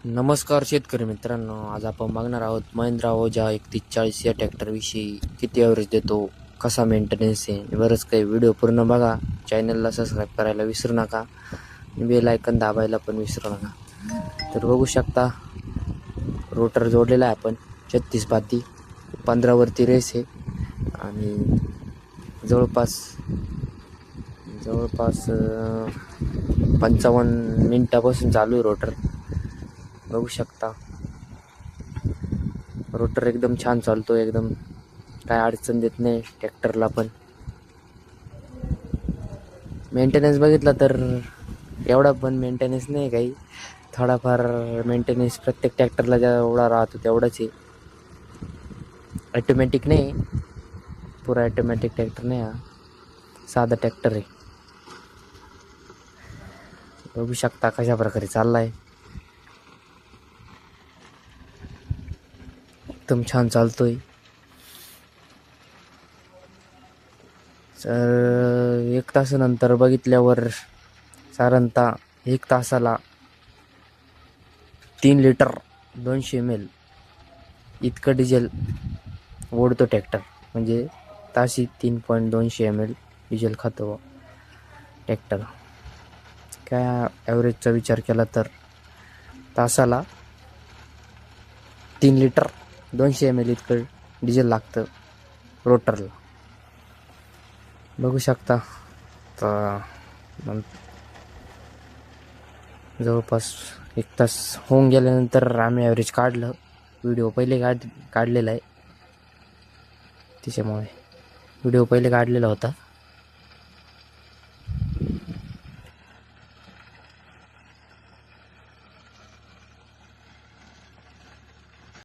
नमस्कार शेतकरी मित्रांनो, आज आपण बघणार आहोत महिंद्रा ओझा 3140 या ट्रॅक्टरविषयी. किती ॲव्हरेज देतो, कसा मेंटेनन्स आहे, बरंच काही. व्हिडिओ पूर्ण बघा. चॅनलला सबस्क्राईब करायला विसरू नका, बेल आयकन दाबायला पण विसरू नका. तर बघू शकता, रोटर जोडलेला आहे आपण 36 पाती 15वरती रेस आहे आणि जवळपास 55 मिनिटापासून चालू आहे रोटर. बघू शकता, रोटर एकदम छान चालतो, एकदम काय अडचण देत नाही ट्रॅक्टरला. पण मेंटेनन्स बघितला तर एवढा पण मेंटेनन्स नाही काही, थोडाफार मेंटेनन्स प्रत्येक ट्रॅक्टरला जेवढा राहतो तेवढाच आहे. ॲटोमॅटिक नाही, पुरा ॲटोमॅटिक ट्रॅक्टर नाही हा, साधा ट्रॅक्टर आहे. बघू शकता कशा प्रकारे चालला आहे, एकदम छान चालतोय. तर 1 तासानंतर बघितल्यावर साधारणतः 1 तासाला 3 लिटर 200 ml इतकं डिझेल ओढतो ट्रॅक्टर. म्हणजे ताशी 3.200 ml डिझेल खातो ट्रॅक्टर. काय ॲव्हरेजचा विचार केला तर तासाला 3 लिटर 200 ml इतकं डिझेल लागतं रोटरला. बघू शकता. तर जवळपास 1 तास होऊन गेल्यानंतर आम्ही ॲव्हरेज काढलं. व्हिडिओ पहिले काढलेला आहे, त्याच्यामुळे व्हिडिओ पहिले काढलेला होता.